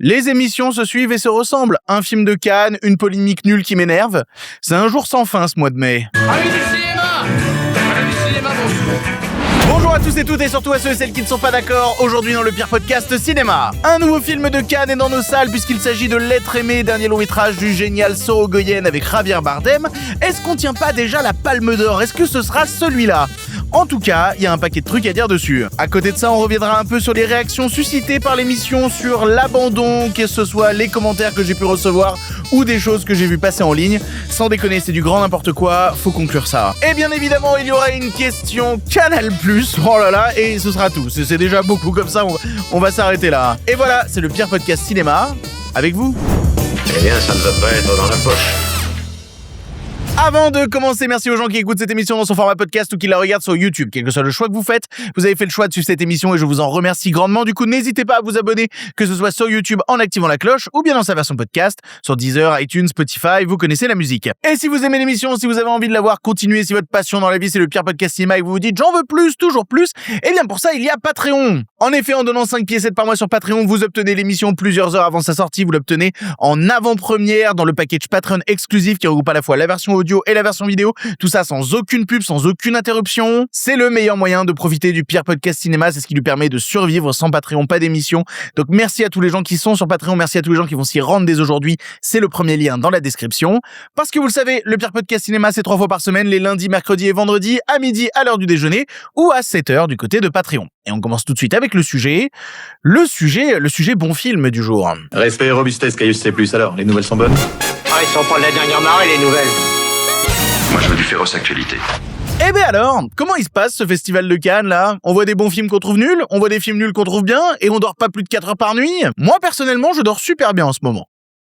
Les émissions se suivent et se ressemblent. Un film de Cannes, une polémique nulle qui m'énerve. C'est un jour sans fin ce mois de mai. Allez du cinéma. Bonjour à tous et toutes et surtout à ceux et celles qui ne sont pas d'accord. Aujourd'hui dans le pire podcast cinéma. Un nouveau film de Cannes est dans nos salles puisqu'il s'agit de L'être aimé, dernier long métrage du génial Sorogoyen avec Javier Bardem. Est-ce qu'on tient pas déjà la Palme d'Or? Est-ce que ce sera celui-là? En tout cas, il y a un paquet de trucs à dire dessus. À côté de ça, on reviendra un peu sur les réactions suscitées par l'émission sur l'abandon, que ce soit les commentaires que j'ai pu recevoir ou des choses que j'ai vu passer en ligne. Sans déconner, c'est du grand n'importe quoi, faut conclure ça. Et bien évidemment, il y aura une question Canal+, oh là là, et ce sera tout. C'est déjà beaucoup comme ça, on va s'arrêter là. Et voilà, c'est le pire podcast cinéma, avec vous. Eh bien, ça ne va pas être dans la poche. Avant de commencer, merci aux gens qui écoutent cette émission dans son format podcast ou qui la regardent sur YouTube. Quel que soit le choix que vous faites, vous avez fait le choix de suivre cette émission et je vous en remercie grandement. Du coup, n'hésitez pas à vous abonner, que ce soit sur YouTube en activant la cloche ou bien dans sa version podcast, sur Deezer, iTunes, Spotify, vous connaissez la musique. Et si vous aimez l'émission, si vous avez envie de la voir continuer, si votre passion dans la vie c'est le pire podcast cinéma et que vous vous dites j'en veux plus, toujours plus, eh bien pour ça il y a Patreon. En effet, en donnant 5 pièces par mois sur Patreon, vous obtenez l'émission plusieurs heures avant sa sortie, vous l'obtenez en avant-première dans le package Patreon exclusif qui regroupe à la fois la version audio et la version vidéo, tout ça sans aucune pub, sans aucune interruption. C'est le meilleur moyen de profiter du pire podcast cinéma, c'est ce qui lui permet de survivre. Sans Patreon, pas d'émission. Donc merci à tous les gens qui sont sur Patreon, merci à tous les gens qui vont s'y rendre dès aujourd'hui. C'est le premier lien dans la description. Parce que vous le savez, le pire podcast cinéma c'est 3 fois par semaine, les lundis, mercredis et vendredis, à midi à l'heure du déjeuner ou à 7h du côté de Patreon. Et on commence tout de suite avec le sujet bon film du jour. Respect et robustesse, Caius C+, alors, les nouvelles sont bonnes? Ah, ils sont pas de la dernière marée, les nouvelles. Moi, je veux du féroce actualité. Eh ben alors, comment il se passe ce festival de Cannes là? On voit des bons films qu'on trouve nuls, on voit des films nuls qu'on trouve bien, et on dort pas plus de 4 heures par nuit? Moi personnellement, je dors super bien en ce moment.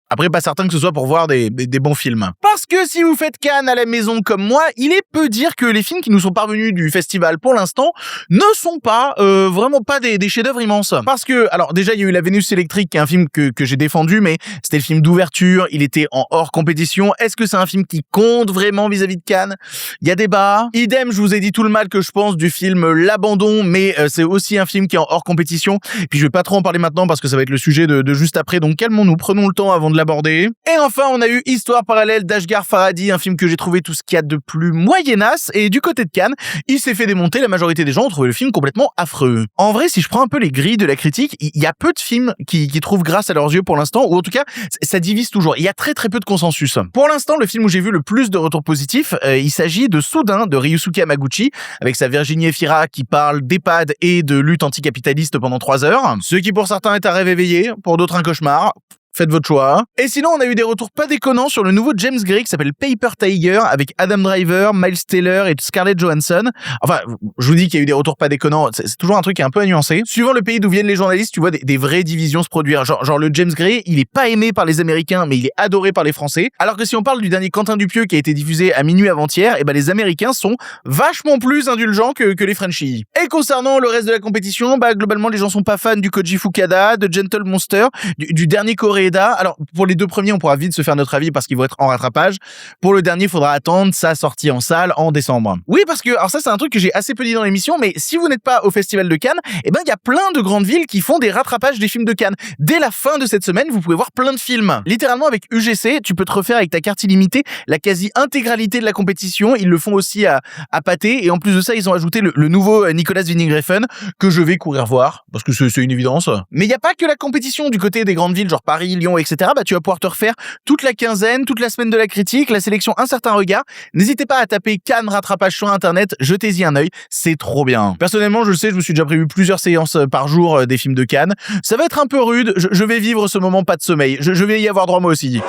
Après, pas certain que ce soit pour voir des bons films. Parce que si vous faites Cannes à la maison comme moi, il est peu dire que les films qui nous sont parvenus du festival pour l'instant ne sont pas, vraiment pas des chefs-d'œuvre immenses. Parce que, alors déjà, il y a eu La Vénus électrique, qui est un film que j'ai défendu, mais c'était le film d'ouverture, il était en hors compétition. Est-ce que c'est un film qui compte vraiment vis-à-vis de Cannes? Il y a débat. Idem, je vous ai dit tout le mal que je pense du film L'Abandon, mais c'est aussi un film qui est en hors compétition. Et puis je vais pas trop en parler maintenant parce que ça va être le sujet de juste après, donc calmons-nous, prenons le temps avant de l'aborder. Et enfin, on a eu Histoire parallèle d'Ashghar Farhadi, un film que j'ai trouvé tout ce qu'il y a de plus moyennasse, et du côté de Cannes, il s'est fait démonter, la majorité des gens ont trouvé le film complètement affreux. En vrai, si je prends un peu les grilles de la critique, il y a peu de films qui trouvent grâce à leurs yeux pour l'instant, ou en tout cas, ça divise toujours. Il y a très très peu de consensus. Pour l'instant, le film où j'ai vu le plus de retours positifs, il s'agit de Soudain, de Ryusuke Hamaguchi, avec sa Virginie Efira qui parle d'EHPAD et de lutte anticapitaliste pendant 3 heures. Ce qui pour certains est un rêve éveillé, pour d'autres un cauchemar. Faites votre choix. Et sinon, on a eu des retours pas déconnants sur le nouveau James Gray qui s'appelle Paper Tiger avec Adam Driver, Miles Teller et Scarlett Johansson. Enfin, je vous dis qu'il y a eu des retours pas déconnants. C'est toujours un truc qui est un peu à nuancer. Suivant le pays d'où viennent les journalistes, tu vois des vraies divisions se produire. Genre le James Gray, il est pas aimé par les Américains, mais il est adoré par les Français. Alors que si on parle du dernier Quentin Dupieux qui a été diffusé à minuit avant-hier, et ben les Américains sont vachement plus indulgents que les Frenchies. Et concernant le reste de la compétition, globalement les gens sont pas fans du Koji Fukada, de Gentle Monster, du dernier Koreeda. Alors, pour les 2 premiers, on pourra vite se faire notre avis parce qu'ils vont être en rattrapage. Pour le dernier, il faudra attendre sa sortie en salle en décembre. Oui, parce que, alors ça, c'est un truc que j'ai assez peu dit dans l'émission, mais si vous n'êtes pas au Festival de Cannes, eh ben, il y a plein de grandes villes qui font des rattrapages des films de Cannes. Dès la fin de cette semaine, vous pouvez voir plein de films. Littéralement, avec UGC, tu peux te refaire avec ta carte illimitée la quasi-intégralité de la compétition. Ils le font aussi à Pathé. Et en plus de ça, ils ont ajouté le nouveau Nicolas Winding Refn que je vais courir voir parce que c'est une évidence. Mais il n'y a pas que la compétition du côté des grandes villes, genre Paris, Lyon, etc. Tu vas pouvoir te refaire toute la quinzaine, toute la semaine de la critique, la sélection Un certain regard. N'hésitez pas à taper Cannes rattrapage sur internet, jetez-y un œil, c'est trop bien. Personnellement, je sais, je me suis déjà prévu plusieurs séances par jour des films de Cannes. Ça va être un peu rude, je vais vivre ce moment pas de sommeil. Je vais y avoir droit moi aussi.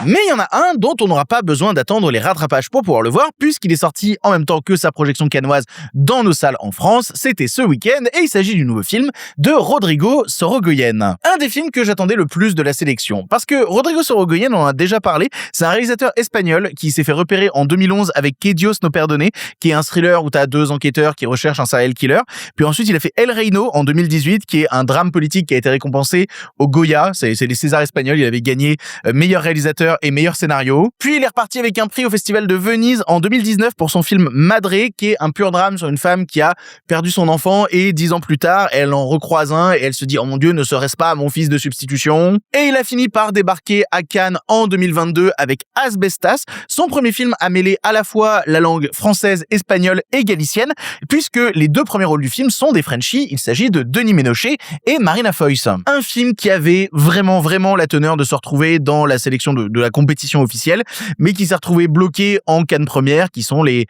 Mais il y en a un dont on n'aura pas besoin d'attendre les rattrapages pour pouvoir le voir, puisqu'il est sorti en même temps que sa projection cannoise dans nos salles en France. C'était ce week-end et il s'agit du nouveau film de Rodrigo Sorogoyen. Un des films que j'attendais le plus de la sélection. Parce que Rodrigo Sorogoyen, on en a déjà parlé, c'est un réalisateur espagnol qui s'est fait repérer en 2011 avec Que Dios no perdone, qui est un thriller où t'as 2 enquêteurs qui recherchent un serial killer. Puis ensuite, il a fait El Reino en 2018, qui est un drame politique qui a été récompensé au Goya. C'est les Césars espagnols. Il avait gagné meilleur réalisateur acteur et meilleur scénario. Puis il est reparti avec un prix au Festival de Venise en 2019 pour son film Madre, qui est un pur drame sur une femme qui a perdu son enfant et 10 ans plus tard, elle en recroise un et elle se dit « Oh mon Dieu, ne serait-ce pas mon fils de substitution ?» Et il a fini par débarquer à Cannes en 2022 avec Asbestas, son premier film à mêler à la fois la langue française, espagnole et galicienne, puisque les deux premiers rôles du film sont des Frenchies, il s'agit de Denis Ménochet et Marina Foïs. Un film qui avait vraiment la teneur de se retrouver dans la sélection de la compétition officielle, mais qui s'est retrouvé bloqué en Cannes première, qui sont les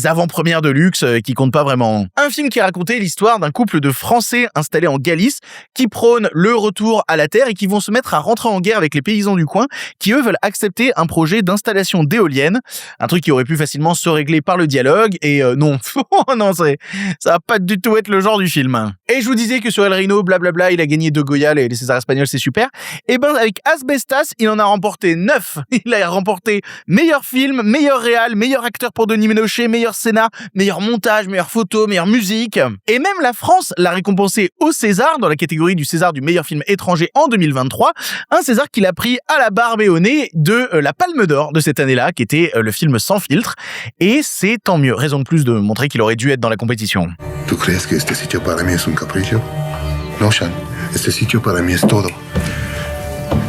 avant-premières de luxe qui comptent pas vraiment. Un film qui racontait l'histoire d'un couple de Français installés en Galice qui prônent le retour à la terre et qui vont se mettre à rentrer en guerre avec les paysans du coin qui eux veulent accepter un projet d'installation d'éoliennes, un truc qui aurait pu facilement se régler par le dialogue et non, non, ça va pas du tout être le genre du film. Et je vous disais que sur El Reno, blablabla, il a gagné 2 Goya, les Césars espagnols, c'est super. Et ben avec Asbestas, il en a remporté 9. Il a remporté meilleur film, meilleur réal, meilleur acteur pour Denis Ménochet, meilleur scénar, meilleur montage, meilleure photo, meilleure musique. Et même la France l'a récompensé au César, dans la catégorie du César du meilleur film étranger en 2023. Un César qu'il a pris à la barbe et au nez de la Palme d'Or de cette année-là, qui était le film Sans filtre. Et c'est tant mieux. Raison de plus de montrer qu'il aurait dû être dans la compétition. ¿Tú crees que este sitio para mí es un capricho? No, Sean. Este sitio para mí es todo.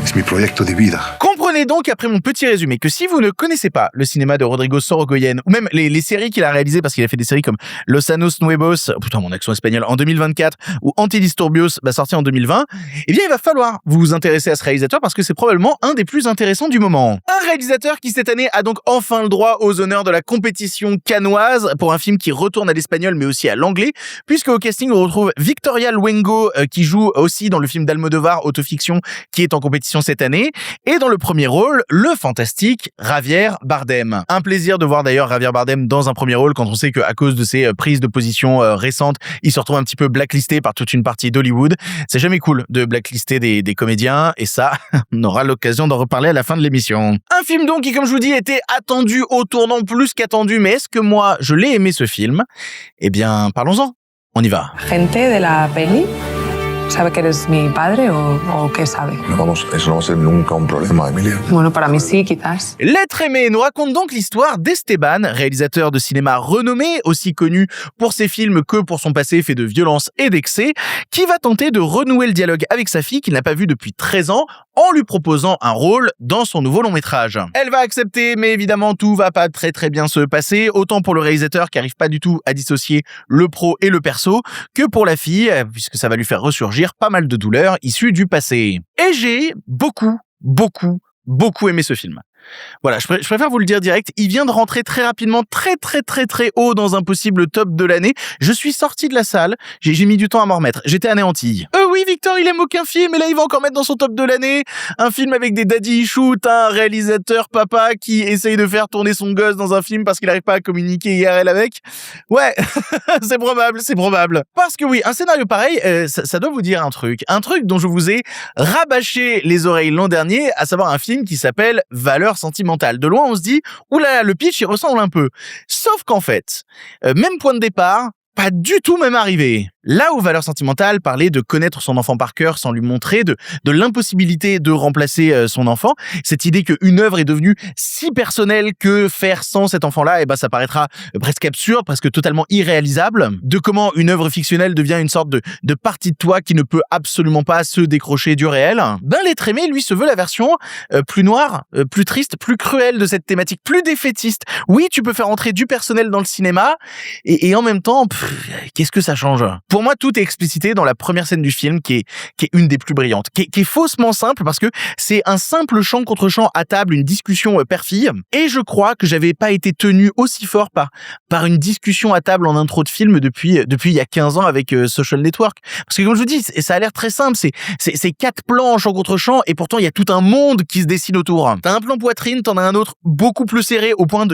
Es mi proyecto de vida. Comprenez donc, après mon petit résumé, que si vous ne connaissez pas le cinéma de Rodrigo Sorogoyen, ou même les séries qu'il a réalisées, parce qu'il a fait des séries comme Los Anos Nuevos, putain mon accent espagnol, en 2024, ou Antidisturbios, sorti en 2020, eh bien il va falloir vous intéresser à ce réalisateur parce que c'est probablement un des plus intéressants du moment. Un réalisateur qui cette année a donc enfin le droit aux honneurs de la compétition cannoise pour un film qui retourne à l'espagnol mais aussi à l'anglais, puisque au casting on retrouve Victoria Luengo qui joue aussi dans le film d'Almodovar Autofiction qui est en compétition cette année, et dans le premier rôle, le fantastique Javier Bardem. Un plaisir de voir d'ailleurs Javier Bardem dans un premier rôle quand on sait qu'à cause de ses prises de position récentes, il se retrouve un petit peu blacklisté par toute une partie d'Hollywood. C'est jamais cool de blacklister des comédiens, et ça, on aura l'occasion d'en reparler à la fin de l'émission. Un film donc qui, comme je vous dis, était attendu au tournant plus qu'attendu, mais est-ce que moi, je l'ai aimé ce film? Eh bien, parlons-en. On y va. Gente de la peli sabe que eres mi padre o qué sabe. No, vamos, eso no va a ser nunca un problema, Emilia. Bueno, para mí sí, quizás. L'être aimé nous raconte donc l'histoire d'Esteban, réalisateur de cinéma renommé, aussi connu pour ses films que pour son passé fait de violence et d'excès, qui va tenter de renouer le dialogue avec sa fille qu'il n'a pas vue depuis 13 ans en lui proposant un rôle dans son nouveau long-métrage. Elle va accepter, mais évidemment tout va pas très bien se passer, autant pour le réalisateur qui arrive pas du tout à dissocier le pro et le perso, que pour la fille, puisque ça va lui faire ressurgir pas mal de douleurs issues du passé. Et j'ai beaucoup aimé ce film. Voilà, je préfère vous le dire direct, il vient de rentrer très rapidement, très haut dans un possible top de l'année. Je suis sorti de la salle, j'ai mis du temps à m'en remettre, j'étais anéanti. Oui, Victor, il aime aucun film, et là il va encore mettre dans son top de l'année un film avec des daddy issues, un réalisateur papa qui essaye de faire tourner son gosse dans un film parce qu'il n'arrive pas à communiquer IRL avec. Ouais, c'est probable. Parce que oui, un scénario pareil, ça doit vous dire un truc dont je vous ai rabâché les oreilles l'an dernier, à savoir un film qui s'appelle Valeurs sentimentales. De loin, on se dit, oulala, le pitch, il ressemble un peu. Sauf qu'en fait, même point de départ, pas du tout même arrivé. Là où Valeurs sentimentales parlait de connaître son enfant par cœur sans lui montrer, de l'impossibilité de remplacer son enfant, cette idée qu'une œuvre est devenue si personnelle que faire sans cet enfant-là, ça paraîtra presque absurde, presque totalement irréalisable, de comment une œuvre fictionnelle devient une sorte de partie de toi qui ne peut absolument pas se décrocher du réel. L'être aimé, lui, se veut la version plus noire, plus triste, plus cruelle de cette thématique, plus défaitiste. Oui, tu peux faire entrer du personnel dans le cinéma, et en même temps, qu'est-ce que ça change? Pour moi, tout est explicité dans la première scène du film qui est une des plus brillantes, qui est faussement simple parce que c'est un simple chant contre chant à table, une discussion père-fille. Et je crois que j'avais pas été tenu aussi fort par une discussion à table en intro de film depuis il y a 15 ans avec Social Network. Parce que comme je vous dis, ça a l'air très simple, c'est 4 plans en chant contre chant et pourtant il y a tout un monde qui se dessine autour. T'as un plan poitrine, t'en as un autre beaucoup plus serré au point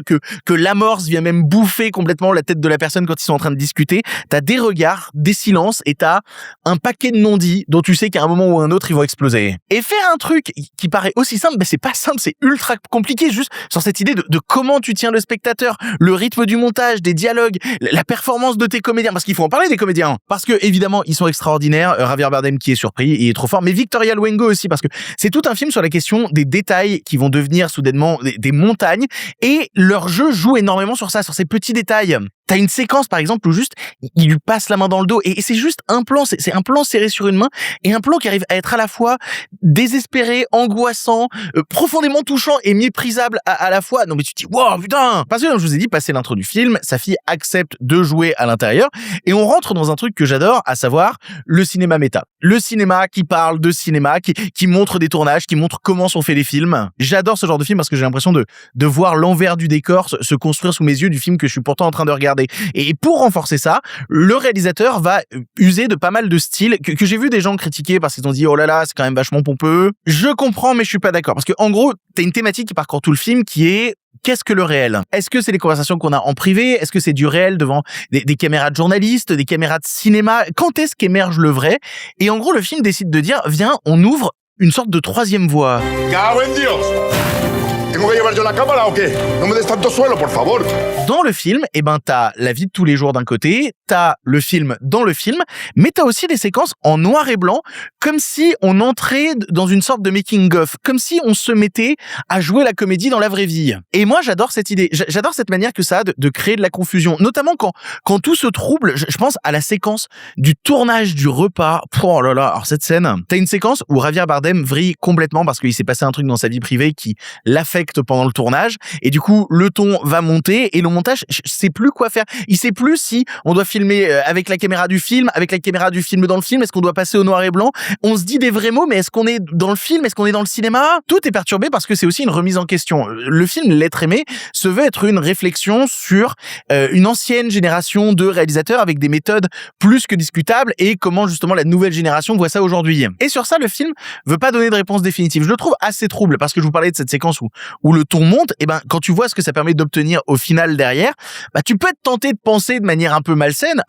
que l'amorce vient même bouffer complètement la tête de la personne quand ils sont en train de discuter. T'as des regards, des des silences et t'as un paquet de non-dits dont tu sais qu'à un moment ou à un autre ils vont exploser. Et faire un truc qui paraît aussi simple, c'est pas simple, c'est ultra compliqué, juste sur cette idée de comment tu tiens le spectateur, le rythme du montage, des dialogues, la performance de tes comédiens, parce qu'il faut en parler des comédiens, parce que évidemment ils sont extraordinaires. Javier Bardem qui est surpris, il est trop fort, mais Victoria Luengo aussi, parce que c'est tout un film sur la question des détails qui vont devenir soudainement des montagnes, et leur jeu joue énormément sur ça, sur ces petits détails. T'as une séquence par exemple où juste il lui passe la main dans le dos et c'est juste un plan, c'est un plan serré sur une main et un plan qui arrive à être à la fois désespéré, angoissant, profondément touchant et méprisable à la fois. Non mais tu te dis wow putain, parce que comme je vous ai dit, passé l'intro du film, sa fille accepte de jouer à l'intérieur et on rentre dans un truc que j'adore, à savoir le cinéma méta, le cinéma qui parle de cinéma, qui montre des tournages, qui montre comment sont faits les films. J'adore ce genre de film parce que j'ai l'impression de voir l'envers du décor se construire sous mes yeux du film que je suis pourtant en train de regarder. Et pour renforcer ça, le réalisateur va user de pas mal de styles que j'ai vu des gens critiquer parce qu'ils ont dit oh là là, c'est quand même vachement pompeux. Je comprends, mais je suis pas d'accord parce que en gros, t'as une thématique qui parcourt tout le film qui est qu'est-ce que le réel? Est-ce que c'est les conversations qu'on a en privé? Est-ce que c'est du réel devant des caméras de journalistes, des caméras de cinéma? Quand est-ce qu'émerge le vrai? Et en gros, le film décide de dire viens, on ouvre une sorte de troisième voie. ¡Cago en Dios! ¿Tengo que llevar yo la cámara o qué? No me des tanto suelo, por favor. Dans le film, t'as la vie de tous les jours d'un côté, t'as le film dans le film, mais t'as aussi des séquences en noir et blanc, comme si on entrait dans une sorte de making-of, comme si on se mettait à jouer la comédie dans la vraie vie. Et moi, j'adore cette idée, j'adore cette manière que ça a de créer de la confusion, notamment quand tout se trouble. Je pense à la séquence du tournage du repas. Oh là là, alors cette scène, t'as une séquence où Javier Bardem vrille complètement parce qu'il s'est passé un truc dans sa vie privée qui l'affecte pendant le tournage, et du coup, le ton va monter, et le montage, je sais plus quoi faire. Il sait plus si on doit filmer avec la caméra du film, avec la caméra du film dans le film, est-ce qu'on doit passer au noir et blanc? On se dit des vrais mots, mais est-ce qu'on est dans le film? Est-ce qu'on est dans le cinéma? Tout est perturbé parce que c'est aussi une remise en question. Le film L'être aimé se veut être une réflexion sur une ancienne génération de réalisateurs avec des méthodes plus que discutables et comment justement la nouvelle génération voit ça aujourd'hui. Et sur ça, le film veut pas donner de réponse définitive. Je le trouve assez trouble parce que je vous parlais de cette séquence où le ton monte, et quand tu vois ce que ça permet d'obtenir au final derrière, tu peux être tenté de penser de manière un peu malsaine,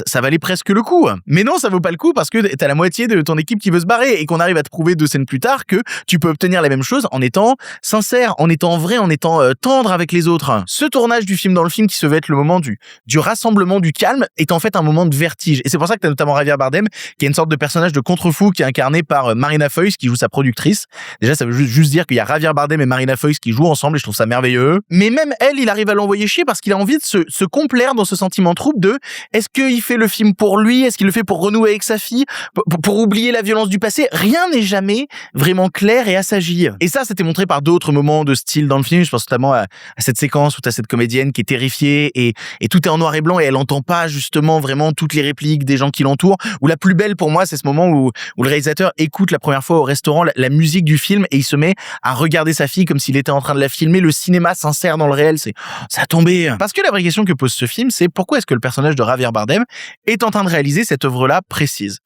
ça valait presque le coup. Mais non, ça vaut pas le coup parce que t'as la moitié de ton équipe qui veut se barrer et qu'on arrive à te prouver 2 scènes plus tard que tu peux obtenir la même chose en étant sincère, en étant vrai, en étant tendre avec les autres. Ce tournage du film dans le film qui se veut être le moment du rassemblement, du calme, est en fait un moment de vertige. Et c'est pour ça que t'as notamment Javier Bardem, qui est une sorte de personnage de contre-fou qui est incarné par Marina Foïs, qui joue sa productrice. Déjà, ça veut juste dire qu'il y a Javier Bardem et Marina Foïs qui jouent ensemble et je trouve ça merveilleux. Mais même elle, il arrive à l'envoyer chier parce qu'il a envie de se complaire dans ce sentiment trouble de est-ce qu'il fait le film pour lui? Est-ce qu'il le fait pour renouer avec sa fille? Pour oublier la violence du passé? Rien n'est jamais vraiment clair et assagi. Et ça, c'était montré par d'autres moments de style dans le film. Je pense notamment à cette séquence où t'as cette comédienne qui est terrifiée et tout est en noir et blanc et elle entend pas justement vraiment toutes les répliques des gens qui l'entourent. Ou la plus belle pour moi, c'est ce moment où le réalisateur écoute la première fois au restaurant la musique du film et il se met à regarder sa fille comme s'il était en train de la filmer. Le cinéma s'insère dans le réel, ça a tombé. Parce que la vraie question que pose ce film, c'est pourquoi est-ce que le personnage de Javier Bardem est en train de réaliser cette œuvre-là précise?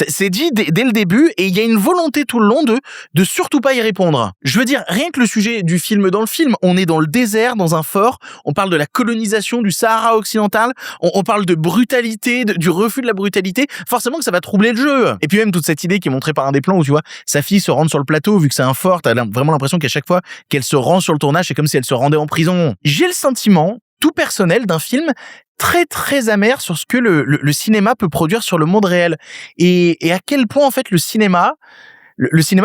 C'est dit dès le début et il y a une volonté tout le long de surtout pas y répondre. Je veux dire, rien que le sujet du film dans le film, on est dans le désert, dans un fort, on parle de la colonisation du Sahara occidental, on parle de brutalité, du refus de la brutalité, forcément que ça va troubler le jeu. Et puis même toute cette idée qui est montrée par un des plans où tu vois, sa fille se rend sur le plateau, vu que c'est un fort, t'as vraiment l'impression qu'à chaque fois qu'elle se rend sur le tournage, c'est comme si elle se rendait en prison. J'ai le sentiment tout personnel d'un film très très amer sur ce que le cinéma peut produire sur le monde réel et à quel point en fait le cinéma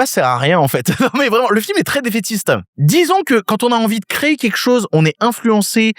sert à rien en fait. Non mais vraiment, le film est très défaitiste. Disons que quand on a envie de créer quelque chose, on est influencé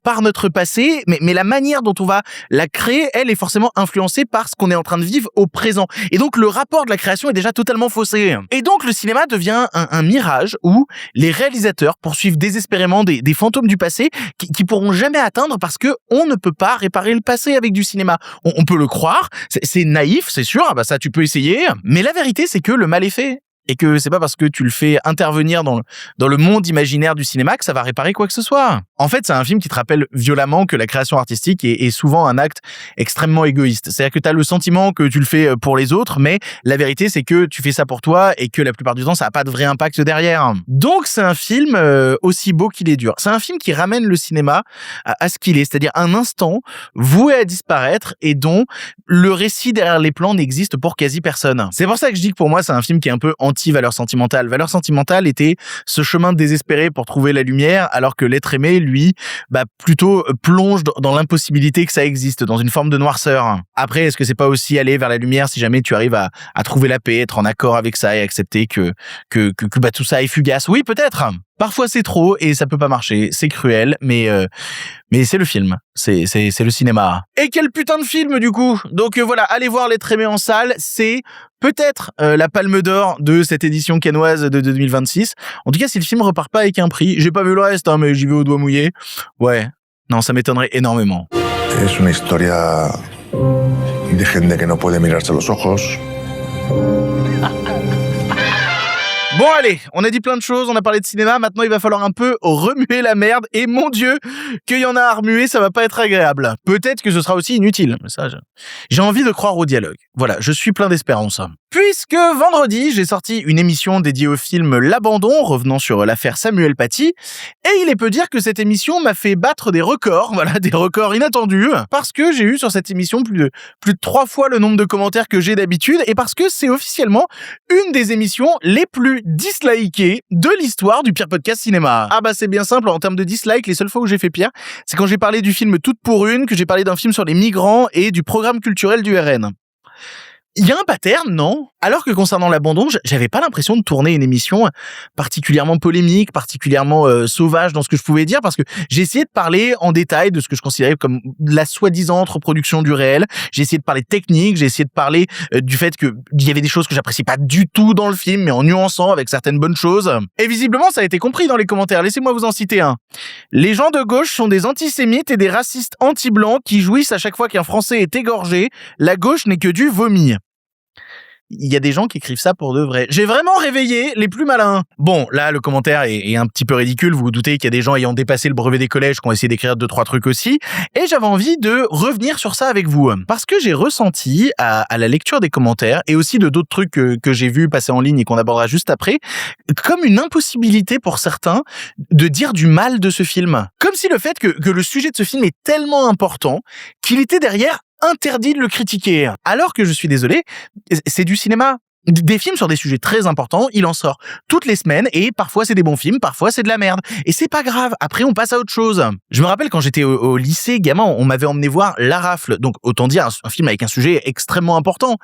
par notre passé, mais la manière dont on va la créer, elle est forcément influencée par ce qu'on est en train de vivre au présent. Et donc le rapport de la création est déjà totalement faussé. Et donc le cinéma devient un mirage où les réalisateurs poursuivent désespérément des fantômes du passé qui pourront jamais atteindre parce que on ne peut pas réparer le passé avec du cinéma. On peut le croire, c'est naïf, c'est sûr, ça tu peux essayer, mais la vérité c'est que le mal est fait. et que c'est pas parce que tu le fais intervenir dans le monde imaginaire du cinéma que ça va réparer quoi que ce soit. En fait, c'est un film qui te rappelle violemment que la création artistique est souvent un acte extrêmement égoïste. C'est-à-dire que t'as le sentiment que tu le fais pour les autres, mais la vérité, c'est que tu fais ça pour toi et que la plupart du temps, ça a pas de vrai impact derrière. Donc, c'est un film aussi beau qu'il est dur. C'est un film qui ramène le cinéma à ce qu'il est, c'est-à-dire un instant voué à disparaître et dont le récit derrière les plans n'existe pour quasi personne. C'est pour ça que je dis que pour moi, c'est un film qui est un peu anti-valeur sentimentale. Valeur sentimentale était ce chemin désespéré pour trouver la lumière, alors que l'être aimé, lui, plutôt plonge dans l'impossibilité que ça existe, dans une forme de noirceur. Après, est-ce que c'est pas aussi aller vers la lumière si jamais tu arrives à trouver la paix, être en accord avec ça et accepter que tout ça est fugace? Oui, peut-être. Parfois c'est trop et ça peut pas marcher, c'est cruel, mais c'est le film, c'est le cinéma. Et quel putain de film du coup. Donc voilà, allez voir L'être aimé en salle, c'est peut-être la palme d'or de cette édition cannoise de 2026. En tout cas, si le film repart pas avec un prix, j'ai pas vu le reste, mais j'y vais au doigt mouillé. Ouais, non, ça m'étonnerait énormément. Es una historia de gente que no puede mirarse a los ojos. Bon allez, on a dit plein de choses, on a parlé de cinéma, maintenant il va falloir un peu remuer la merde, et mon Dieu, qu'il y en a à remuer, ça va pas être agréable. Peut-être que ce sera aussi inutile, mais ça, j'ai envie de croire au dialogue. Voilà, je suis plein d'espérance. Puisque vendredi, j'ai sorti une émission dédiée au film L'Abandon, revenant sur l'affaire Samuel Paty, et il est peu dire que cette émission m'a fait battre des records, voilà, des records inattendus, parce que j'ai eu sur cette émission plus de 3 fois le nombre de commentaires que j'ai d'habitude, et parce que c'est officiellement une des émissions les plus dislikées de l'histoire du Pire Podcast Cinéma. Ah bah c'est bien simple, en termes de dislike, les seules fois où j'ai fait pire, c'est quand j'ai parlé du film Toute pour une, que j'ai parlé d'un film sur les migrants et du programme culturel du RN. Il y a un pattern, non? Alors que concernant L'Abandon, j'avais pas l'impression de tourner une émission particulièrement polémique, particulièrement sauvage dans ce que je pouvais dire, parce que j'ai essayé de parler en détail de ce que je considérais comme la soi-disant reproduction du réel. J'ai essayé de parler technique, j'ai essayé de parler du fait que il y avait des choses que j'appréciais pas du tout dans le film, mais en nuançant avec certaines bonnes choses. Et visiblement, ça a été compris dans les commentaires. Laissez-moi vous en citer un. Les gens de gauche sont des antisémites et des racistes anti-blancs qui jouissent à chaque fois qu'un Français est égorgé. La gauche n'est que du vomi. Il y a des gens qui écrivent ça pour de vrai. J'ai vraiment réveillé les plus malins. Bon, là, le commentaire est un petit peu ridicule. Vous vous doutez qu'il y a des gens ayant dépassé le brevet des collèges qui ont essayé d'écrire 2-3 trucs aussi. Et j'avais envie de revenir sur ça avec vous. Parce que j'ai ressenti, à la lecture des commentaires, et aussi de d'autres trucs que j'ai vus passer en ligne et qu'on abordera juste après, comme une impossibilité pour certains de dire du mal de ce film. Comme si le fait que le sujet de ce film est tellement important qu'il était derrière interdit de le critiquer. Alors que je suis désolé, c'est du cinéma. Des films sur des sujets très importants, il en sort toutes les semaines et parfois c'est des bons films, parfois c'est de la merde. Et c'est pas grave, après on passe à autre chose. Je me rappelle quand j'étais au lycée, gamin, on m'avait emmené voir La Rafle, donc autant dire un film avec un sujet extrêmement important.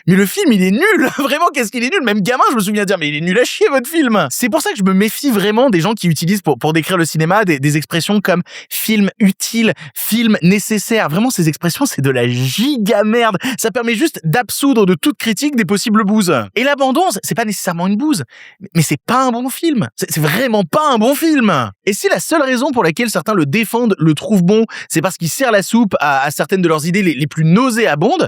Mais le film il est nul, vraiment qu'est-ce qu'il est nul, même gamin je me souviens dire mais il est nul à chier votre film. C'est pour ça que je me méfie vraiment des gens qui utilisent pour décrire le cinéma des expressions comme film utile, film nécessaire. Vraiment ces expressions c'est de la giga merde, ça permet juste d'absoudre de toute critique des possibles bouses. Et L'Abandon, c'est pas nécessairement une bouse, mais c'est pas un bon film. C'est vraiment pas un bon film. Et si la seule raison pour laquelle certains le défendent, le trouvent bon, c'est parce qu'il sert la soupe à certaines de leurs idées les plus nauséabondes,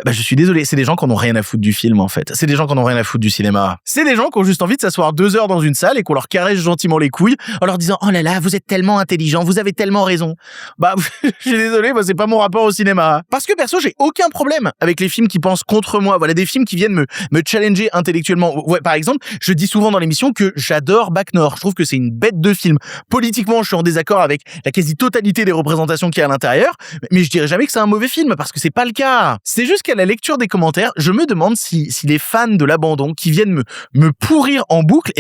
je suis désolé, c'est des gens qui en ont rien à foutre du film en fait. C'est des gens qui en ont rien à foutre du cinéma. C'est des gens qui ont juste envie de s'asseoir 2 heures dans une salle et qu'on leur caresse gentiment les couilles en leur disant « Oh là là, vous êtes tellement intelligent, vous avez tellement raison. » Je suis désolé, c'est pas mon rapport au cinéma. Parce que perso, j'ai aucun problème avec les films qui pensent contre moi. Voilà, des films qui viennent me challenger intellectuellement. Ouais, par exemple, je dis souvent dans l'émission que j'adore Bac Nord. Je trouve que c'est une bête de film. Politiquement, je suis en désaccord avec la quasi-totalité des représentations qu'il y a à l'intérieur, mais je dirais jamais que c'est un mauvais film, parce que c'est pas le cas. C'est juste qu'à la lecture des commentaires, je me demande si les fans de L'Abandon qui viennent me pourrir en boucle,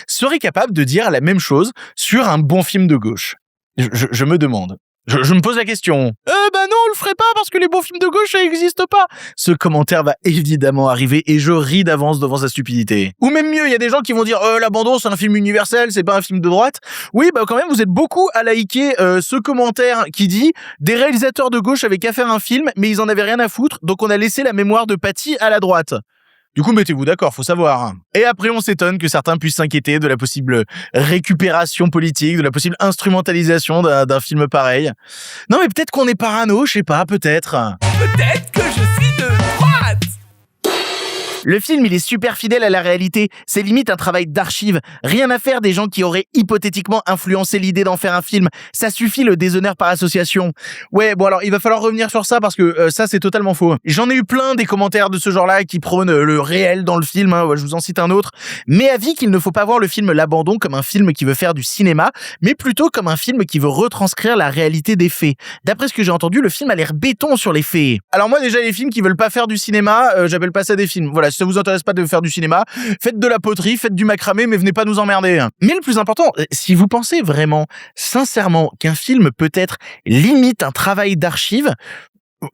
seraient capables de dire la même chose sur un bon film de gauche. Je me demande. Je me pose la question. Non, on le ferait pas parce que les bons films de gauche, ça existe pas. Ce commentaire va évidemment arriver et je ris d'avance devant sa stupidité. Ou même mieux, il y a des gens qui vont dire L'Abandon, c'est un film universel, c'est pas un film de droite. Oui, quand même, vous êtes beaucoup à liker ce commentaire qui dit des réalisateurs de gauche avaient qu'à faire un film, mais ils en avaient rien à foutre, donc on a laissé la mémoire de Paty à la droite. Du coup, mettez-vous d'accord, faut savoir. Et après, on s'étonne que certains puissent s'inquiéter de la possible récupération politique, de la possible instrumentalisation d'un film pareil. Non, mais peut-être qu'on est parano, je sais pas, peut-être. Peut-être que je suis de droite. Le film, il est super fidèle à la réalité. C'est limite un travail d'archive. Rien à faire des gens qui auraient hypothétiquement influencé l'idée d'en faire un film. Ça suffit le déshonneur par association. Ouais, bon alors, il va falloir revenir sur ça parce que ça, c'est totalement faux. J'en ai eu plein des commentaires de ce genre-là qui prônent le réel dans le film. Hein. Je vous en cite un autre. Mais avis qu'il ne faut pas voir le film L'Abandon comme un film qui veut faire du cinéma, mais plutôt comme un film qui veut retranscrire la réalité des faits. D'après ce que j'ai entendu, le film a l'air béton sur les faits. Alors moi, déjà, les films qui veulent pas faire du cinéma, j'appelle pas ça des films. Voilà, si ça vous intéresse pas de faire du cinéma, faites de la poterie, faites du macramé, mais venez pas nous emmerder. Mais le plus important, si vous pensez vraiment, sincèrement, qu'un film peut être limite un travail d'archive,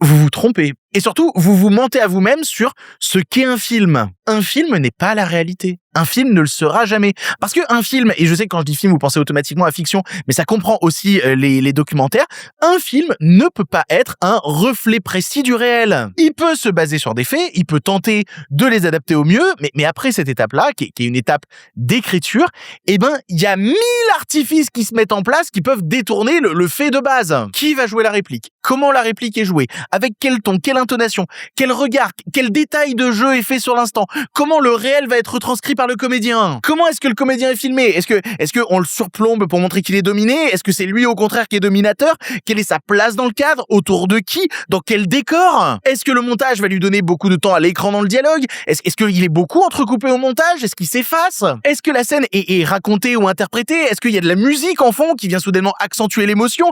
vous vous trompez. Et surtout, vous vous mentez à vous-même sur ce qu'est un film. Un film n'est pas la réalité. Un film ne le sera jamais. Parce que un film, et je sais que quand je dis film, vous pensez automatiquement à fiction, mais ça comprend aussi les documentaires, un film ne peut pas être un reflet précis du réel. Il peut se baser sur des faits, il peut tenter de les adapter au mieux, mais après cette étape-là, qui est une étape d'écriture, eh ben, il y a 1000 artifices qui se mettent en place qui peuvent détourner le fait de base. Qui va jouer la réplique? Comment la réplique est jouée? Avec quel ton? Quelle intonation? Quel regard? Quel détail de jeu est fait sur l'instant? Comment le réel va être retranscrit par le comédien? Comment est-ce que le comédien est filmé? Est-ce que on le surplombe pour montrer qu'il est dominé? Est-ce que c'est lui au contraire qui est dominateur? Quelle est sa place dans le cadre? Autour de qui? Dans quel décor? Est-ce que le montage va lui donner beaucoup de temps à l'écran dans le dialogue? Est-ce qu'il est beaucoup entrecoupé au montage? Est-ce qu'il s'efface? Est-ce que la scène est racontée ou interprétée? Est-ce qu'il y a de la musique en fond qui vient soudainement accentuer l'émotion?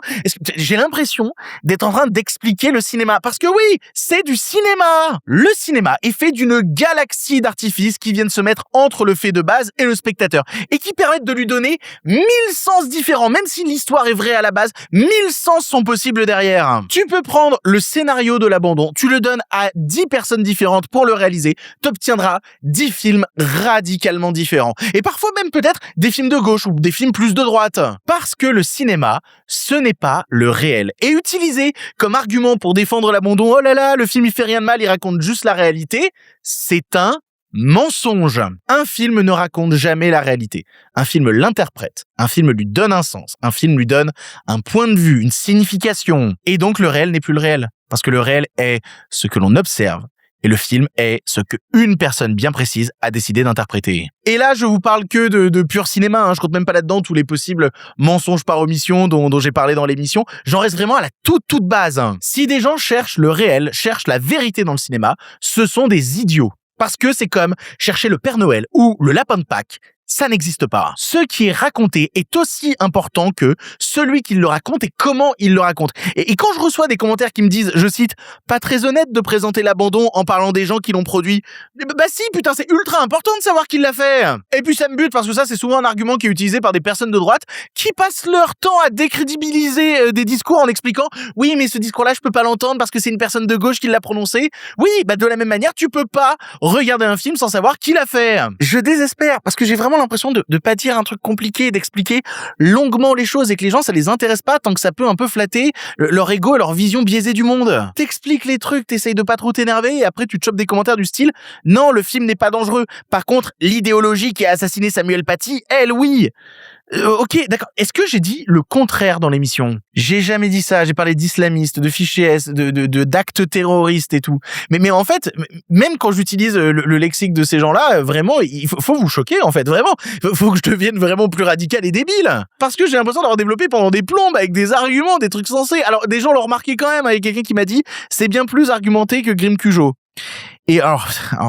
J'ai l'impression d'être en train d'expliquer le cinéma. Parce que oui, c'est du cinéma! Le cinéma est fait d'une galaxie d'artifices qui viennent se mettre entre le fait de base et le spectateur et qui permettent de lui donner 1000 sens différents. Même si l'histoire est vraie à la base, 1000 sens sont possibles derrière. Tu peux prendre le scénario de L'Abandon, tu le donnes à 10 personnes différentes pour le réaliser, t'obtiendras 10 films radicalement différents. Et parfois même peut-être des films de gauche ou des films plus de droite. Parce que le cinéma, ce n'est pas le réel. Et utiliser comme argument pour défendre L'Abandon, oh là là, le film il fait rien de mal, il raconte juste la réalité, c'est un mensonge. Un film ne raconte jamais la réalité. Un film l'interprète. Un film lui donne un sens. Un film lui donne un point de vue, une signification. Et donc le réel n'est plus le réel. Parce que le réel est ce que l'on observe. Et le film est ce qu'une personne bien précise a décidé d'interpréter. Et là, je vous parle que de pur cinéma, hein. Je compte même pas là-dedans tous les possibles mensonges par omission dont j'ai parlé dans l'émission. J'en reste vraiment à la toute base. Si des gens cherchent le réel, cherchent la vérité dans le cinéma, ce sont des idiots. Parce que c'est comme chercher le Père Noël ou le lapin de Pâques. Ça n'existe pas. Ce qui est raconté est aussi important que celui qui le raconte et comment il le raconte. Et quand je reçois des commentaires qui me disent, je cite, « Pas très honnête de présenter L'Abandon en parlant des gens qui l'ont produit », bah si, putain, c'est ultra important de savoir qui l'a fait. Et puis ça me bute parce que ça, c'est souvent un argument qui est utilisé par des personnes de droite qui passent leur temps à décrédibiliser des discours en expliquant, « Oui, mais ce discours-là, je peux pas l'entendre parce que c'est une personne de gauche qui l'a prononcé. » Oui, bah de la même manière, tu peux pas regarder un film sans savoir qui l'a fait. Je désespère parce que j'ai vraiment l'impression de pas dire un truc compliqué, d'expliquer longuement les choses et que les gens ça les intéresse pas tant que ça peut un peu flatter leur ego et leur vision biaisée du monde. T'expliques les trucs, t'essayes de pas trop t'énerver et après tu te chopes des commentaires du style « Non, le film n'est pas dangereux. Par contre, l'idéologie qui a assassiné Samuel Paty, elle, oui !» Ok, d'accord. Est-ce que j'ai dit le contraire dans l'émission? J'ai jamais dit ça. J'ai parlé d'islamistes, de fichiers S, d'actes terroristes et tout. Mais en fait, même quand j'utilise le lexique de ces gens-là, vraiment, il faut vous choquer, en fait. Vraiment. Faut que je devienne vraiment plus radical et débile. Parce que j'ai l'impression d'avoir développé pendant des plombes avec des arguments, des trucs sensés. Alors, des gens l'ont remarqué quand même avec quelqu'un qui m'a dit, c'est bien plus argumenté que Grim Cujo. Et alors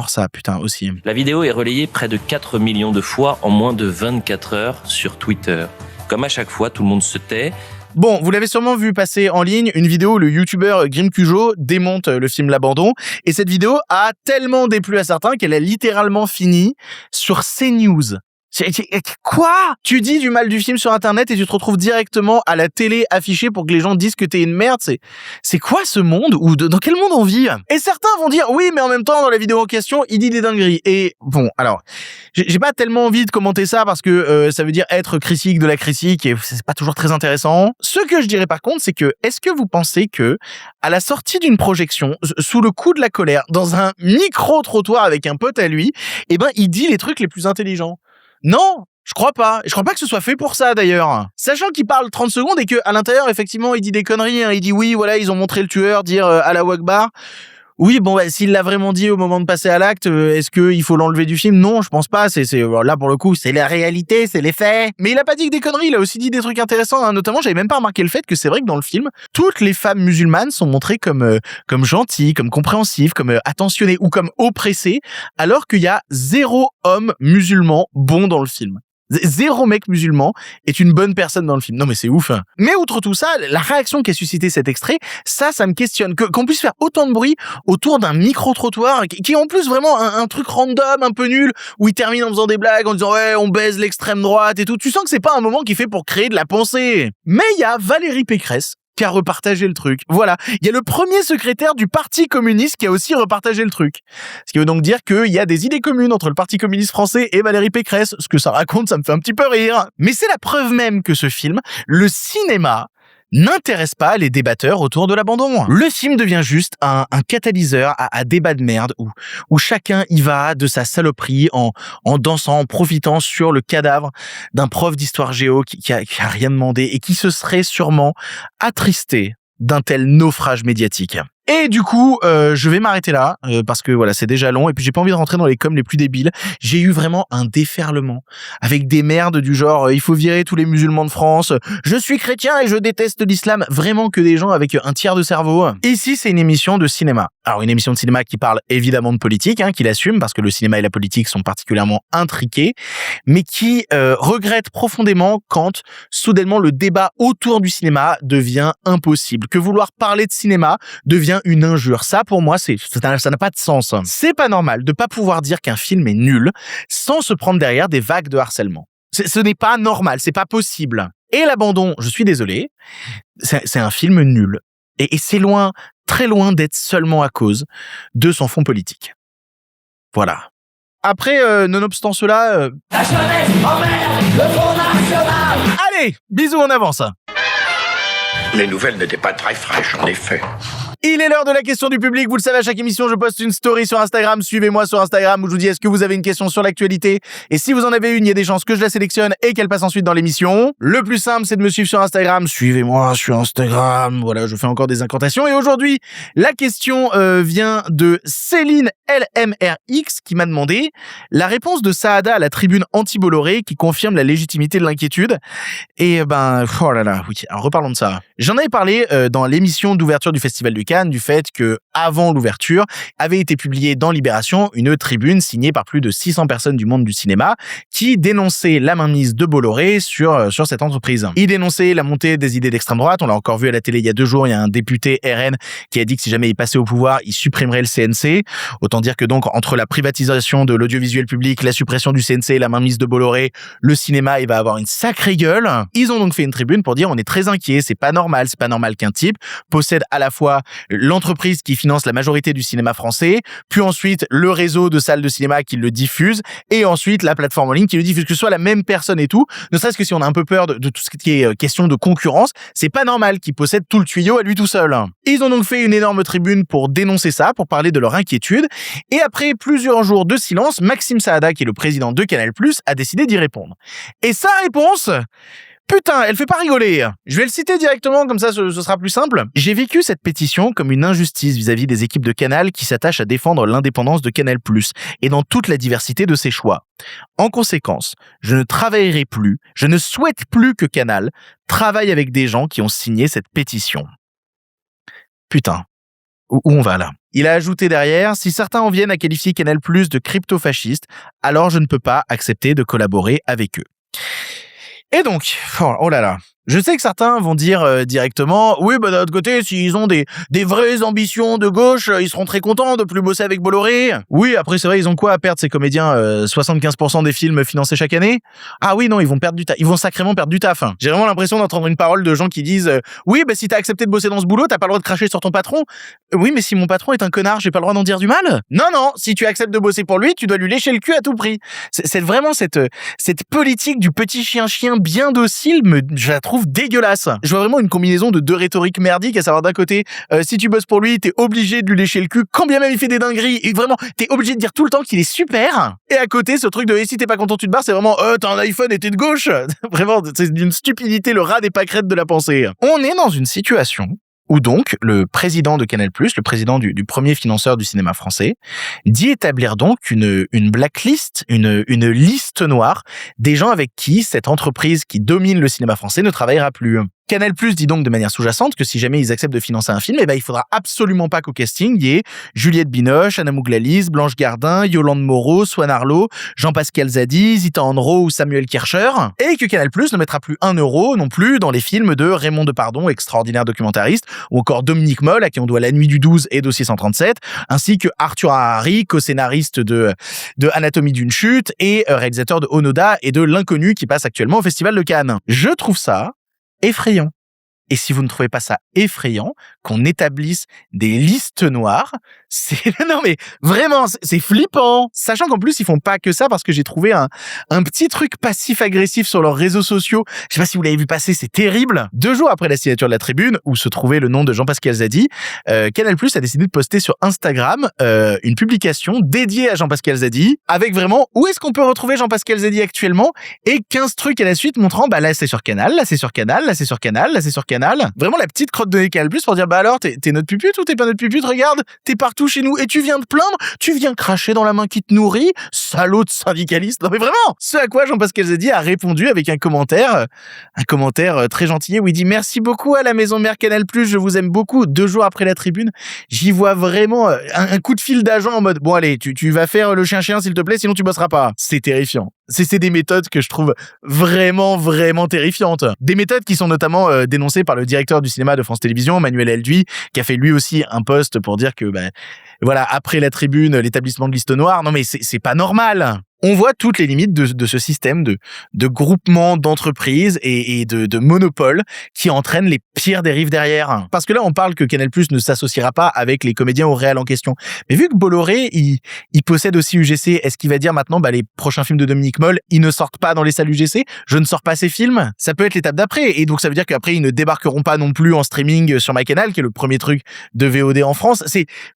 ça, putain, aussi. La vidéo est relayée près de 4 millions de fois en moins de 24 heures sur Twitter. Comme à chaque fois, tout le monde se tait. Bon, vous l'avez sûrement vu passer en ligne une vidéo où le youtubeur Grim Cujo démonte le film L'Abandon. Et cette vidéo a tellement déplu à certains qu'elle a littéralement fini sur CNews. Quoi? Tu dis du mal du film sur internet et tu te retrouves directement à la télé affichée pour que les gens disent que t'es une merde. C'est quoi ce monde? Ou dans quel monde on vit? Et certains vont dire oui, mais en même temps dans la vidéo en question il dit des dingueries. Et bon, alors j'ai pas tellement envie de commenter ça parce que ça veut dire être critique de la critique et c'est pas toujours très intéressant. Ce que je dirais par contre, c'est que est-ce que vous pensez que à la sortie d'une projection, sous le coup de la colère, dans un micro-trottoir avec un pote à lui, eh ben il dit les trucs les plus intelligents? Non, je crois pas. Je crois pas que ce soit fait pour ça, d'ailleurs. Sachant qu'il parle 30 secondes et que à l'intérieur, effectivement, il dit des conneries. Hein. Il dit oui, voilà, ils ont montré le tueur, dire Allahu Akbar. Oui, bon, s'il l'a vraiment dit au moment de passer à l'acte, est-ce qu'il faut l'enlever du film? Non, je pense pas. C'est là pour le coup, c'est la réalité, c'est les faits. Mais il a pas dit que des conneries, il a aussi dit des trucs intéressants. Hein. Notamment, j'avais même pas remarqué le fait que c'est vrai que dans le film, toutes les femmes musulmanes sont montrées comme gentilles, comme compréhensives, comme attentionnées ou comme oppressées, alors qu'il y a 0 homme musulman bon dans le film. 0 mec musulman est une bonne personne dans le film. Non mais c'est ouf. Hein. Mais outre tout ça, la réaction qu'a suscité cet extrait, ça me questionne. Qu'on puisse faire autant de bruit autour d'un micro-trottoir qui est en plus vraiment un truc random, un peu nul, où il termine en faisant des blagues, en disant ouais on baise l'extrême droite et tout. Tu sens que c'est pas un moment qui fait pour créer de la pensée. Mais il y a Valérie Pécresse qui a repartagé le truc. Voilà. Il y a le premier secrétaire du Parti communiste qui a aussi repartagé le truc. Ce qui veut donc dire qu'il y a des idées communes entre le Parti communiste français et Valérie Pécresse. Ce que ça raconte, ça me fait un petit peu rire. Mais c'est la preuve même que ce film, le cinéma, n'intéresse pas les débatteurs autour de l'abandon. Le film devient juste un catalyseur à débat de merde où chacun y va de sa saloperie en dansant, en profitant sur le cadavre d'un prof d'histoire géo qui a rien demandé et qui se serait sûrement attristé d'un tel naufrage médiatique. Et du coup, je vais m'arrêter là parce que voilà, c'est déjà long et puis j'ai pas envie de rentrer dans les coms les plus débiles. J'ai eu vraiment un déferlement avec des merdes du genre il faut virer tous les musulmans de France, je suis chrétien et je déteste l'islam, vraiment que des gens avec un tiers de cerveau. Ici, c'est une émission de cinéma. Alors une émission de cinéma qui parle évidemment de politique, hein, qui l'assume parce que le cinéma et la politique sont particulièrement intriqués, mais qui regrette profondément quand soudainement le débat autour du cinéma devient impossible, que vouloir parler de cinéma devient une injure. Ça, pour moi, ça n'a pas de sens. C'est pas normal de pas pouvoir dire qu'un film est nul sans se prendre derrière des vagues de harcèlement. Ce n'est pas normal, c'est pas possible. Et l'abandon, je suis désolé, c'est un film nul. Et c'est loin, très loin d'être seulement à cause de son fond politique. Voilà. Après, nonobstant cela... La jeunesse emmerde le Front National. Allez, bisous, on avance. Les nouvelles n'étaient pas très fraîches, en effet. Il est l'heure de la question du public. Vous le savez, à chaque émission, je poste une story sur Instagram. Suivez-moi sur Instagram où je vous dis est-ce que vous avez une question sur l'actualité. Et si vous en avez une, il y a des chances que je la sélectionne et qu'elle passe ensuite dans l'émission. Le plus simple, c'est de me suivre sur Instagram. Suivez-moi sur Instagram. Voilà, je fais encore des incantations. Et aujourd'hui, la question vient de Céline LMRX qui m'a demandé la réponse de Saada à la tribune anti-Bolloré qui confirme la légitimité de l'inquiétude. Et oh là là, oui. Alors reparlons de ça. J'en avais parlé dans l'émission d'ouverture du Festival de Cannes du fait que, avant l'ouverture, avait été publiée dans Libération une tribune signée par plus de 600 personnes du monde du cinéma qui dénonçait la mainmise de Bolloré sur cette entreprise. Il dénonçait la montée des idées d'extrême droite. On l'a encore vu à la télé il y a 2 jours. Il y a un député RN qui a dit que si jamais il passait au pouvoir, il supprimerait le CNC. Autant dire que donc, entre la privatisation de l'audiovisuel public, la suppression du CNC et la mainmise de Bolloré, le cinéma, il va avoir une sacrée gueule. Ils ont donc fait une tribune pour dire on est très inquiet, c'est pas normal qu'un type possède à la fois l'entreprise qui finance la majorité du cinéma français, puis ensuite le réseau de salles de cinéma qui le diffuse, et ensuite la plateforme en ligne qui le diffuse, que ce soit la même personne et tout, ne serait-ce que si on a un peu peur de tout ce qui est question de concurrence, c'est pas normal qu'il possède tout le tuyau à lui tout seul. Ils ont donc fait une énorme tribune pour dénoncer ça, pour parler de leur inquiétude, et après plusieurs jours de silence, Maxime Saada, qui est le président de Canal+, a décidé d'y répondre. Et sa réponse... Putain, elle fait pas rigoler. Je vais le citer directement, comme ça ce sera plus simple. J'ai vécu cette pétition comme une injustice vis-à-vis des équipes de Canal qui s'attachent à défendre l'indépendance de Canal+, et dans toute la diversité de ses choix. En conséquence, je ne travaillerai plus, je ne souhaite plus que Canal travaille avec des gens qui ont signé cette pétition. Putain, où on va là ? Il a ajouté derrière, si certains en viennent à qualifier Canal+ de crypto-fasciste, alors je ne peux pas accepter de collaborer avec eux. Et donc, oh là là, je sais que certains vont dire directement, oui, bah d'un autre côté, s'ils ont des vraies ambitions de gauche, ils seront très contents de plus bosser avec Bolloré. Oui, après c'est vrai, ils ont quoi à perdre ces comédiens 75% des films financés chaque année. Ah oui, non, ils vont perdre du taf, ils vont sacrément perdre du taf. J'ai vraiment l'impression d'entendre une parole de gens qui disent, oui, bah si t'as accepté de bosser dans ce boulot, t'as pas le droit de cracher sur ton patron. Oui, mais si mon patron est un connard, j'ai pas le droit d'en dire du mal. Non, si tu acceptes de bosser pour lui, tu dois lui lécher le cul à tout prix. C'est vraiment cette politique du petit chien bien docile, je la trouve dégueulasse. Je vois vraiment une combinaison de 2 rhétoriques merdiques, à savoir d'un côté, si tu bosses pour lui, t'es obligé de lui lécher le cul, quand bien même il fait des dingueries, et vraiment, t'es obligé de dire tout le temps qu'il est super. Et à côté, ce truc de, et si t'es pas content, tu te barres, c'est vraiment, t'as un iPhone et t'es de gauche. Vraiment, c'est d'une stupidité, le rat des pâquerettes de la pensée. On est dans une situation où donc le président de Canal+, le président du premier financeur du cinéma français, dit établir donc une blacklist, une liste noire des gens avec qui cette entreprise qui domine le cinéma français ne travaillera plus. Canal+ dit donc de manière sous-jacente que si jamais ils acceptent de financer un film, il faudra absolument pas qu'au casting il y ait Juliette Binoche, Anna Mouglalis, Blanche Gardin, Yolande Moreau, Swan Arlo, Jean-Pascal Zadi, Zita Enro ou Samuel Kircher, et que Canal+ ne mettra plus 1 euro non plus dans les films de Raymond Depardon, extraordinaire documentariste, ou encore Dominique Moll, à qui on doit La Nuit du 12 et Dossier 137, ainsi que Arthur Harari, co-scénariste de Anatomie d'une chute et réalisateur de Onoda et de L'Inconnu qui passe actuellement au Festival de Cannes. Je trouve ça effrayant. Et si vous ne trouvez pas ça effrayant, qu'on établisse des listes noires, non mais vraiment, c'est flippant. Sachant qu'en plus, ils font pas que ça parce que j'ai trouvé un petit truc passif-agressif sur leurs réseaux sociaux. Je sais pas si vous l'avez vu passer, c'est terrible. 2 jours après la signature de la tribune, où se trouvait le nom de Jean-Pascal Zadi, Canal+ a décidé de poster sur Instagram une publication dédiée à Jean-Pascal Zadi, avec vraiment où est-ce qu'on peut retrouver Jean-Pascal Zadi actuellement, et 15 trucs à la suite montrant, là c'est sur Canal, là c'est sur Canal, là c'est sur Canal, là c'est sur Canal. Vraiment la petite crotte de Canal+ pour dire alors t'es notre pupute ou t'es pas notre pupute, regarde, t'es partout chez nous et tu viens te plaindre, tu viens cracher dans la main qui te nourrit, salaud de syndicaliste. Non mais vraiment. Ce à quoi Jean-Pascal Zadi a répondu avec un commentaire très gentil où il dit merci beaucoup à la maison mère Canal+, je vous aime beaucoup. 2 jours après la tribune, j'y vois vraiment un coup de fil d'agent en mode bon allez, tu vas faire le chien s'il te plaît, sinon tu bosseras pas. C'est terrifiant. C'est des méthodes que je trouve vraiment, vraiment terrifiantes. Des méthodes qui sont notamment dénoncées par le directeur du cinéma de France Télévisions, Manuel Elduy, qui a fait lui aussi un post pour dire que, voilà, après la tribune, l'établissement de liste noire, non mais c'est pas normal. On voit toutes les limites de ce système de groupement d'entreprises et de monopole qui entraîne les pires dérives derrière. Parce que là, on parle que Canal+ ne s'associera pas avec les comédiens au réel en question. Mais vu que Bolloré, il possède aussi UGC, est-ce qu'il va dire maintenant, les prochains films de Dominique Moll, ils ne sortent pas dans les salles UGC? Je ne sors pas ces films? Ça peut être l'étape d'après. Et donc, ça veut dire qu'après, ils ne débarqueront pas non plus en streaming sur MyCanal, qui est le premier truc de VOD en France.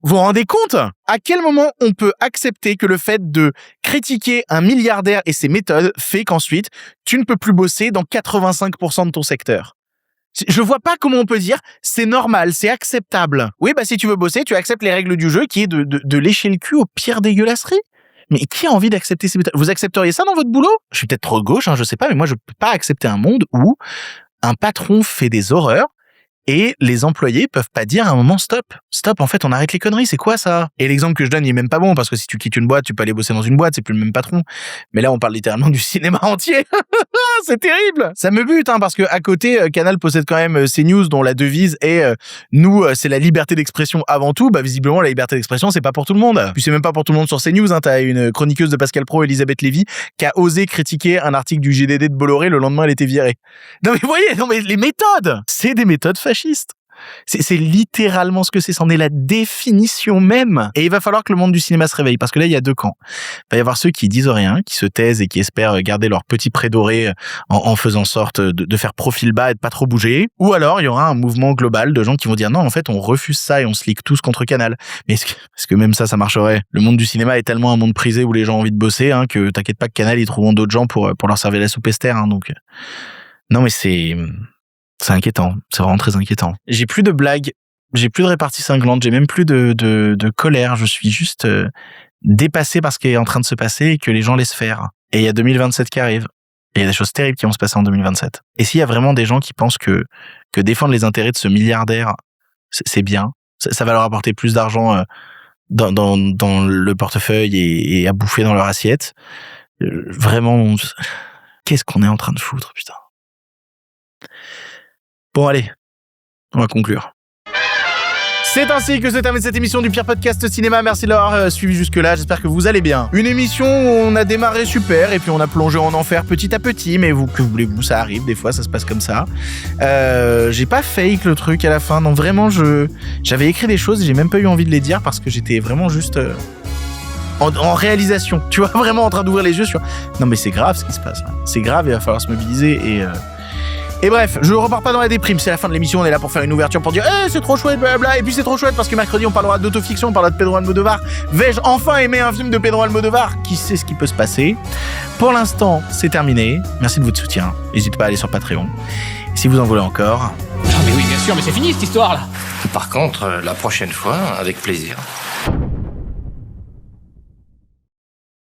Vous vous rendez compte? À quel moment on peut accepter que le fait de critiquer un milliardaire et ses méthodes fait qu'ensuite, tu ne peux plus bosser dans 85% de ton secteur? Je vois pas comment on peut dire c'est normal, c'est acceptable. Oui, si tu veux bosser, tu acceptes les règles du jeu qui est de lécher le cul aux pires dégueulasseries. Mais qui a envie d'accepter ces méthodes? Vous accepteriez ça dans votre boulot? Je suis peut-être trop gauche, je sais pas, mais moi je peux pas accepter un monde où un patron fait des horreurs et les employés peuvent pas dire à un moment stop, en fait on arrête les conneries, c'est quoi ça? Et l'exemple que je donne il est même pas bon parce que si tu quittes une boîte, tu peux aller bosser dans une boîte, c'est plus le même patron. Mais là on parle littéralement du cinéma entier. C'est terrible. Ça me bute parce que à côté Canal possède quand même CNews dont la devise est nous c'est la liberté d'expression avant tout. Visiblement la liberté d'expression c'est pas pour tout le monde. Puis c'est même pas pour tout le monde sur CNews. T'as une chroniqueuse de Pascal Praud, Elisabeth Lévy, qui a osé critiquer un article du JDD de Bolloré, le lendemain elle était virée. Non mais vous voyez, les méthodes, c'est des méthodes fascistes. C'est littéralement ce que c'est, c'en est la définition même. Et il va falloir que le monde du cinéma se réveille, parce que là, il y a 2 camps. Il va y avoir ceux qui disent rien, qui se taisent et qui espèrent garder leur petit pré doré en faisant sorte de faire profil bas et de pas trop bouger. Ou alors, il y aura un mouvement global de gens qui vont dire non, en fait, on refuse ça et on se ligue tous contre Canal. Mais est-ce que même ça marcherait? Le monde du cinéma est tellement un monde prisé où les gens ont envie de bosser, que t'inquiète pas que Canal, ils trouveront d'autres gens pour leur servir la soupe Esther, donc. Non, mais c'est inquiétant. C'est vraiment très inquiétant. J'ai plus de blagues. J'ai plus de répartie cinglante. J'ai même plus de colère. Je suis juste dépassé par ce qui est en train de se passer et que les gens laissent faire. Et il y a 2027 qui arrive. Et il y a des choses terribles qui vont se passer en 2027. Et s'il y a vraiment des gens qui pensent que défendre les intérêts de ce milliardaire, c'est bien, ça va leur apporter plus d'argent dans le portefeuille et à bouffer dans leur assiette, vraiment, qu'est-ce qu'on est en train de foutre, putain. Bon, allez, on va conclure. C'est ainsi que se termine cette émission du Pire Podcast Cinéma. Merci de l'avoir suivi jusque-là. J'espère que vous allez bien. Une émission où on a démarré super et puis on a plongé en enfer petit à petit. Mais que voulez-vous, ça arrive. Des fois, ça se passe comme ça. J'ai pas fake le truc à la fin. Non, vraiment, j'avais écrit des choses et j'ai même pas eu envie de les dire parce que j'étais vraiment juste en réalisation. Tu vois, vraiment en train d'ouvrir les yeux sur... Non, mais c'est grave ce qui se passe là. C'est grave, il va falloir se mobiliser Et bref, je repars pas dans la déprime, c'est la fin de l'émission, on est là pour faire une ouverture pour dire c'est trop chouette, blablabla, et puis c'est trop chouette parce que mercredi on parlera d'autofiction, on parlera de Pedro Almodovar. Vais-je enfin aimer un film de Pedro Almodovar? Qui sait ce qui peut se passer? Pour l'instant, c'est terminé. Merci de votre soutien. N'hésitez pas à aller sur Patreon. Et si vous en voulez encore, mais oui, bien sûr, mais c'est fini cette histoire là. Par contre, la prochaine fois, avec plaisir.